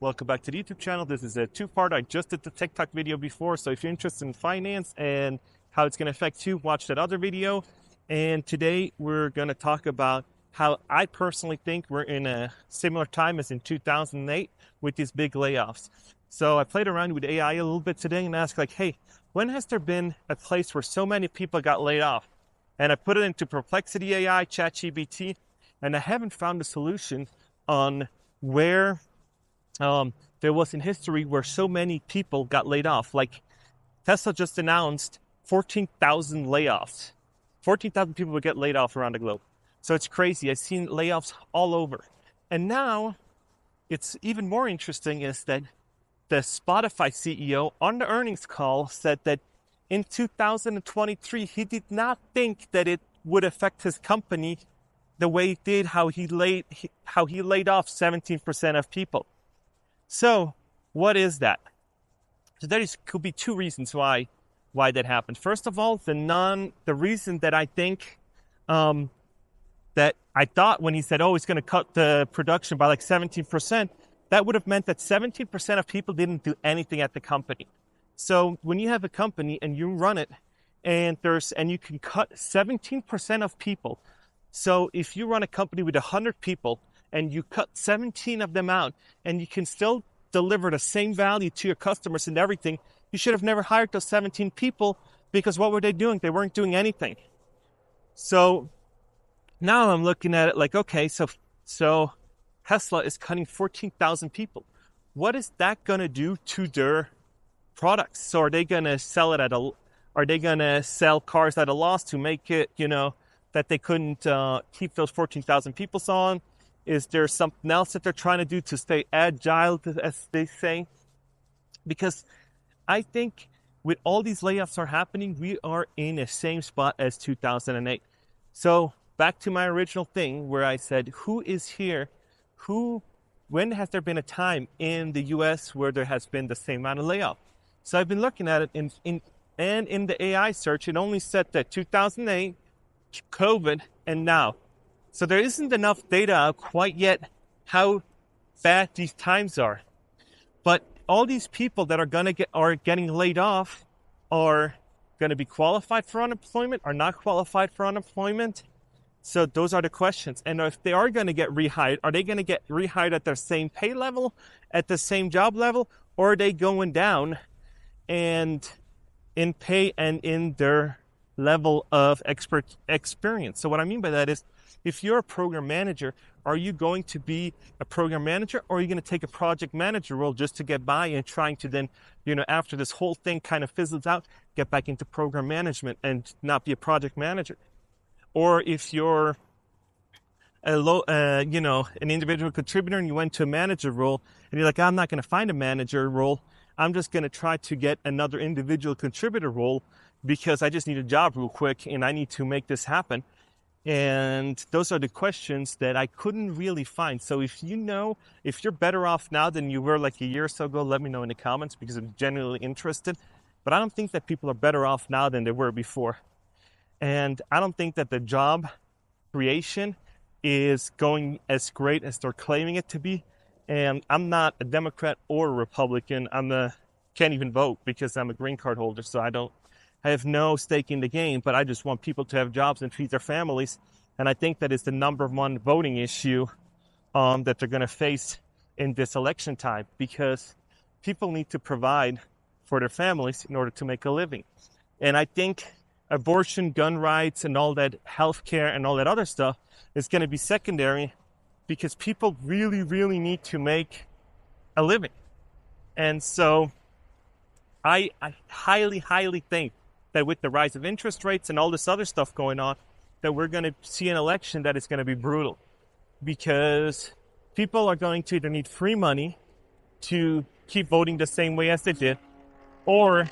Welcome back to the YouTube channel. This is a two-part. I just did the TikTok video before, so if you're interested in finance and how it's going to affect you, watch that other video. And today we're going to talk about how I personally think we're in a similar time as in 2008 with these big layoffs. So I played around with AI a little bit today and asked like, hey, when has there been a place where so many people got laid off? And I put it into Perplexity AI, ChatGPT, and I haven't found a solution on where there was in history where so many people got laid off. Like Tesla just announced 14,000 layoffs. 14,000 people would get laid off around the globe. So it's crazy. I've seen layoffs all over. And now it's even more interesting is that the Spotify CEO on the earnings call said that in 2023, he did not think that it would affect his company the way it did, how he laid off 17% of people. So what is that? So could be two reasons why that happened. First of all, the reason that I think that I thought when he said, oh, he's going to cut the production by like 17%, that would have meant that 17% of people didn't do anything at the company. So when you have a company and you run it and you can cut 17% of people. So if you run a company with 100 people and you cut 17 of them out and you can still deliver the same value to your customers and everything, you should have never hired those 17 people, because what were they doing? They weren't doing anything. So now I'm looking at it like, okay, so Tesla is cutting 14,000 people. What is that going to do to their products? So are they going to sell cars at a loss to make it, that they couldn't keep those 14,000 people on? Is there something else that they're trying to do to stay agile, as they say? Because I think with all these layoffs are happening, we are in the same spot as 2008. So back to my original thing where I said, who is here? When has there been a time in the US where there has been the same amount of layoff? So I've been looking at it in the AI search, it only said that 2008, COVID, and now. So there isn't enough data out quite yet how bad these times are. But all these people that are getting laid off are going to be qualified for unemployment, are not qualified for unemployment. So those are the questions. And if they are going to get rehired, are they going to get rehired at their same pay level, at the same job level, or are they going down and in pay and in their level of experience? So what I mean by that is, if you're a program manager, are you going to be a program manager, or are you going to take a project manager role just to get by and trying to then, after this whole thing kind of fizzles out, get back into program management and not be a project manager? Or if you're an individual contributor and you went to a manager role and you're like, I'm not going to find a manager role. I'm just going to try to get another individual contributor role because I just need a job real quick and I need to make this happen. And those are the questions that I couldn't really find. So if you're better off now than you were like a year or so ago, let me know in the comments, because I'm genuinely interested. But I don't think that people are better off now than they were before. And I don't think that the job creation is going as great as they're claiming it to be. And I'm not a Democrat or a Republican. Can't even vote because I'm a green card holder. So I have no stake in the game, but I just want people to have jobs and feed their families. And I think that is the number one voting issue that they're going to face in this election time, because people need to provide for their families in order to make a living. And I think abortion, gun rights, and all that healthcare and all that other stuff is going to be secondary, because people really, really need to make a living. And so I highly, highly think that with the rise of interest rates and all this other stuff going on, that we're going to see an election that is going to be brutal, because people are going to either need free money to keep voting the same way as they did, or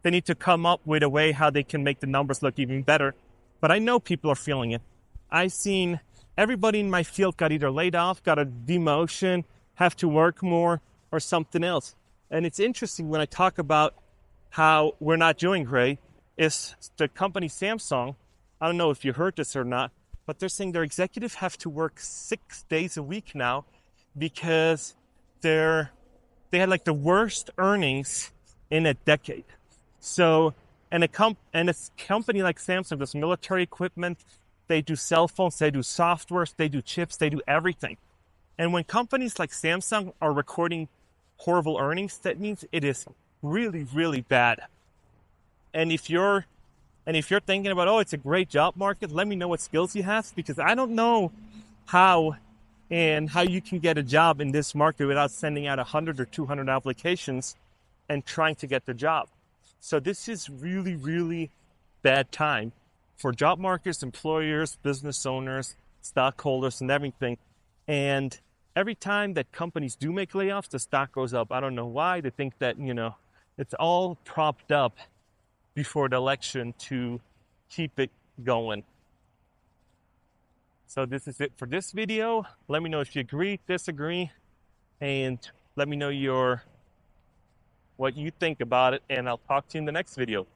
they need to come up with a way how they can make the numbers look even better. But I know people are feeling it. I've seen everybody in my field got either laid off, got a demotion, have to work more, or something else. And it's interesting when I talk about how we're not doing great, is the company Samsung. I don't know if you heard this or not, but they're saying their executives have to work 6 days a week now because they had like the worst earnings in a decade. So, and a company like Samsung does military equipment, they do cell phones, they do softwares, they do chips, they do everything. And when companies like Samsung are recording horrible earnings, that means it is really, really bad. And if you're thinking about, oh, it's a great job market, let me know what skills you have, because I don't know how you can get a job in this market without sending out 100 or 200 applications and trying to get the job. So this is really, really bad time for job markets, employers, business owners, stockholders, and everything. And every time that companies do make layoffs, the stock goes up. I don't know why. They think that, it's all propped up before the election to keep it going. So this is it for this video. Let me know if you agree, disagree, and let me know what you think about it, and I'll talk to you in the next video.